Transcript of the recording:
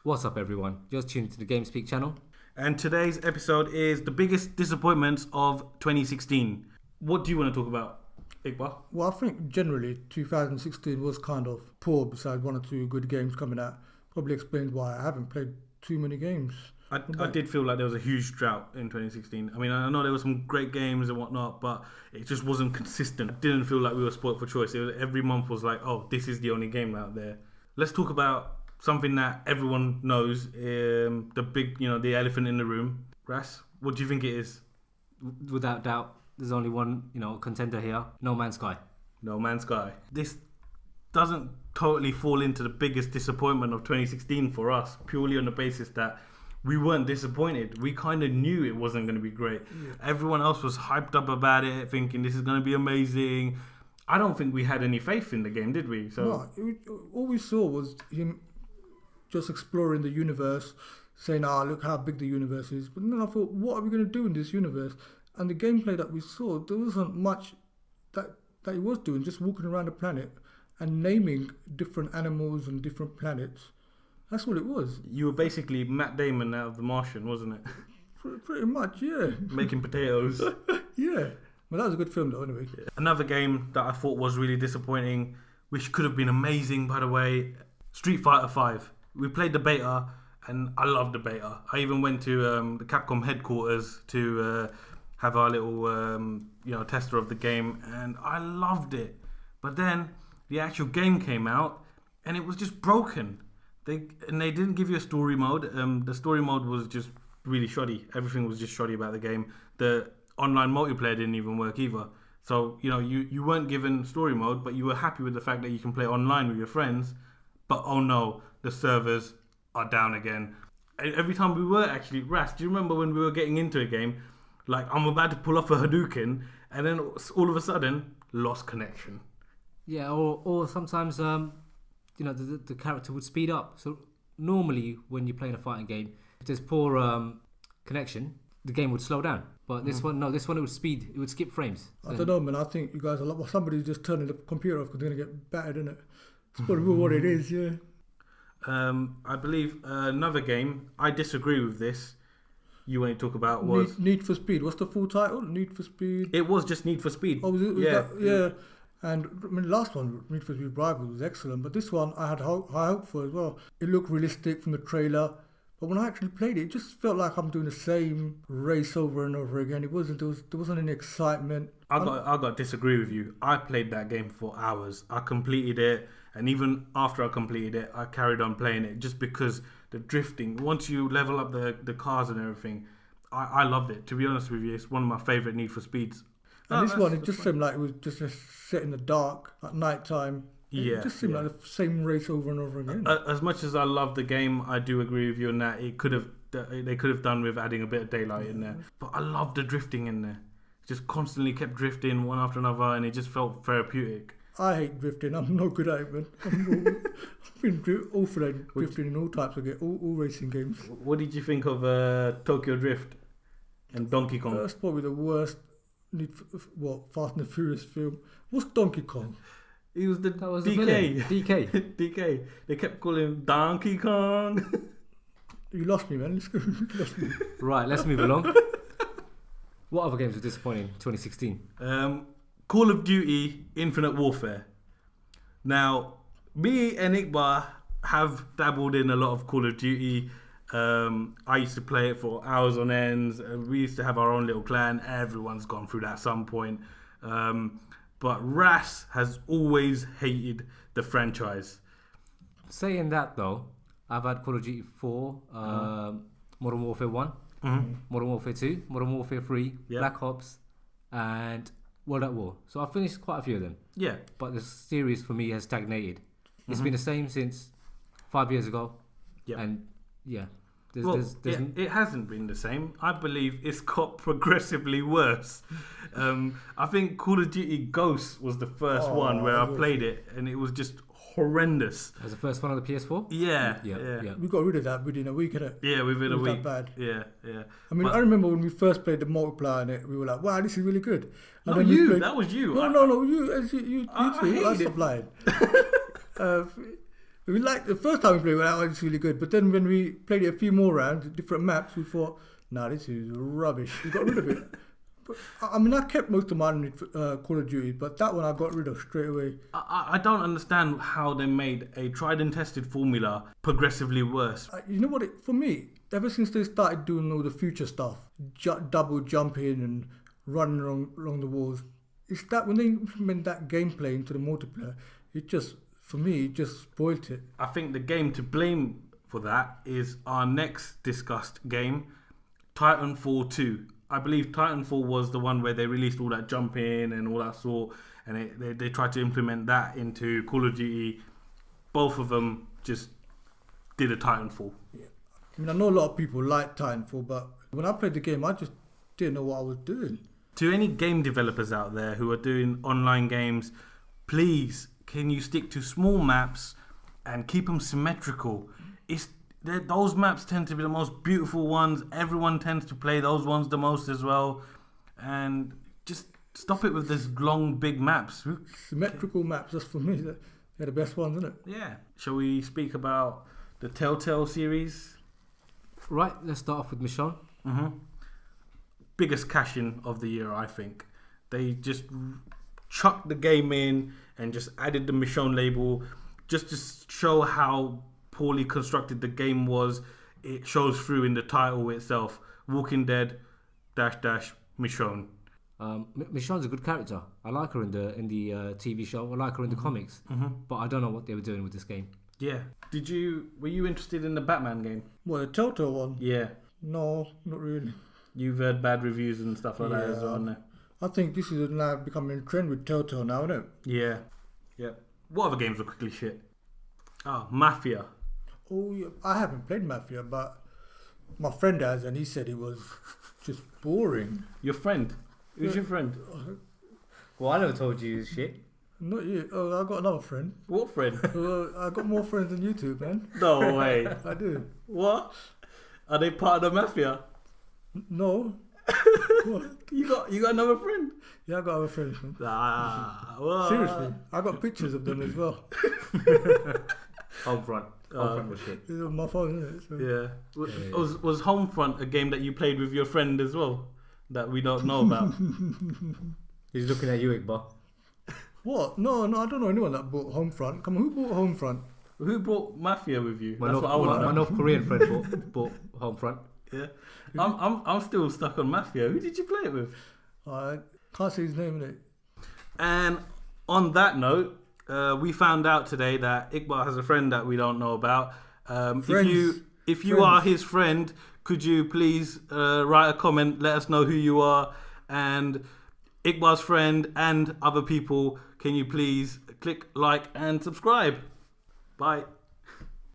What's up, everyone? Just tuned to the GameSpeak channel. And today's episode is the biggest disappointments of 2016. What do you want to talk about, Iqbal? Well, I think generally 2016 was kind of poor besides one or two good games coming out. Probably explains why I haven't played too many games. I did feel like there was a huge drought in 2016. I mean, I know there were some great games and whatnot, but it just wasn't consistent. It didn't feel like we were spoilt for choice. Every month was like, oh, this is the only game out there. Let's talk about something that everyone knows, the elephant in the room. Ras, what do you think it is? Without doubt, there's only one, contender here. No Man's Sky. No Man's Sky. This doesn't totally fall into the biggest disappointment of 2016 for us, purely on the basis that we weren't disappointed. We kind of knew it wasn't going to be great. Yeah. Everyone else was hyped up about it, thinking this is going to be amazing. I don't think we had any faith in the game, did we? No, all we saw was him just exploring the universe, saying, look how big the universe is. But then I thought, what are we going to do in this universe? And the gameplay that we saw, there wasn't much that he was doing, just walking around the planet and naming different animals and different planets. That's what it was. You were basically Matt Damon out of The Martian, wasn't it? Pretty much, yeah. Making potatoes. Yeah. Well, that was a good film, though, anyway. Yeah. Another game that I thought was really disappointing, which could have been amazing, by the way, Street Fighter V. We played the beta, and I loved the beta. I even went to the Capcom headquarters to have our little, tester of the game, and I loved it. But then the actual game came out, and it was just broken. They didn't give you a story mode. The story mode was just really shoddy. Everything was just shoddy about the game. The online multiplayer didn't even work either. So, you weren't given story mode, but you were happy with the fact that you can play online with your friends. But oh no, the servers are down again. Every time we were actually, Ras, do you remember when we were getting into a game, like I'm about to pull off a Hadouken, and then all of a sudden, lost connection. Yeah, or sometimes, the character would speed up. So normally when you're playing a fighting game, if there's poor connection, the game would slow down. But this one it would speed. It would skip frames. I don't know, man. I think you guys are like, somebody's just turning the computer off because they're going to get battered, innit? It's probably what it is, yeah. I believe another game, I disagree with this, you want to talk about was... Need for Speed. What's the full title? Need for Speed? It was just Need for Speed. Oh, was it? Yeah. And I mean, the last one, Need for Speed Rivals, was excellent. But this one, I had high hope for as well. It looked realistic from the trailer. But when I actually played it, it just felt like I'm doing the same race over and over again. It wasn't. There wasn't any excitement. I got to disagree with you. I played that game for hours. I completed it. And even after I completed it, I carried on playing it just because the drifting, once you level up the cars and everything, I loved it. To be honest with you, it's one of my favourite Need for Speeds. And this one, it just seemed like it was just set in the dark at night time. It just seemed like the same race over and over again. As much as I love the game, I do agree with you on that. They could have done with adding a bit of daylight in there. But I love the drifting in there. It just constantly kept drifting one after another, and it just felt therapeutic. I hate drifting. I'm not good at it, man. I've been awful at drifting in all types of games, all racing games. What did you think of Tokyo Drift and Donkey Kong? That's probably the worst Fast and the Furious film. What's Donkey Kong? He was DK. DK. DK. They kept calling him Donkey Kong. You lost me, man. You lost me. Right, let's move along. What other games were disappointing in 2016? Call of Duty Infinite Warfare. Now, me and Iqbal have dabbled in a lot of Call of Duty. I used to play it for hours on ends. We used to have our own little clan. Everyone's gone through that at some point. But Ras has always hated the franchise. Saying that, though, I've had Call of Duty 4, Modern Warfare 1, Modern Warfare 2, Modern Warfare 3, Black Ops, and World at War. So I've finished quite a few of them. Yeah. But the series for me has stagnated. It's been the same since 5 years ago. Yeah. And it hasn't been the same. I believe it's got progressively worse. I think Call of Duty Ghosts was the first one where I played it, and it was just horrendous. As the first one on the PS4? Yeah. We got rid of that within a week, innit? Yeah, within a week. That bad. Yeah. I mean, I remember when we first played the multiplayer in it, we were like, wow, this is really good. And no, you. That was you. No, you too. I stopped lying. We liked the first time we played it, that was really good. But then when we played it a few more rounds, different maps, we thought, nah, this is rubbish. We got rid of it. But, I mean, I kept most of mine in Call of Duty, but that one I got rid of straight away. I don't understand how they made a tried and tested formula progressively worse. You know what? For me, ever since they started doing all the future stuff, double jumping and running along the walls, it's that when they implement that gameplay into the multiplayer, it just, for me, it just spoilt it. I think the game to blame for that is our next discussed game, Titanfall 2. I believe Titanfall was the one where they released all that jumping and all that sort, and they tried to implement that into Call of Duty. Both of them just did a Titanfall. Yeah. I mean, I know a lot of people like Titanfall, but when I played the game, I just didn't know what I was doing. To any game developers out there who are doing online games, please, can you stick to small maps and keep them symmetrical? Those maps tend to be the most beautiful ones. Everyone tends to play those ones the most as well. And just stop it with this long, big maps. Symmetrical maps, just for me, they're the best ones, isn't it? Yeah. Shall we speak about the Telltale series? Right, let's start off with Michonne. Biggest cash-in of the year, I think. They just chucked the game in and just added the Michonne label just to show how poorly constructed the game was. It shows through in the title itself. Walking Dead -- Michonne. Michonne's a good character. I like her in the TV show. I like her in the comics. But I don't know what they were doing with this game. Yeah. Were you interested in the Batman game? What, the Telltale one? Yeah. No, not really. You've heard bad reviews and stuff like that as well, no? I think this is now becoming a trend with Telltale now, isn't it? Yeah. Yeah. What other games were quickly shit? Mafia. Oh, yeah. I haven't played Mafia, but my friend has, and he said it was just boring. Your friend? Who's your friend? Well, I never told you shit. Not you. Oh, I got another friend. What friend? I got more friends than you two, man. No way. I do. What? Are they part of the Mafia? No. What? You got another friend? Yeah, I got other friends, man. What? Seriously, I got pictures of them as well. Homefront. Homefront was shit. It's on my phone, isn't it? So. Yeah. Was Homefront a game that you played with your friend as well that we don't know about? He's looking at you, Iqbal. What? No, I don't know anyone that bought Homefront. Come on, who bought Homefront? Who brought Mafia with you? My That's what I want to know. North Korean friend bought Homefront. Yeah. I'm still stuck on Mafia. Who did you play it with? I can't say his name, innit? And on that note, we found out today that Iqbal has a friend that we don't know about. If you are his friend, could you please write a comment, let us know who you are, and Iqbal's friend and other people, can you please click like and subscribe? Bye.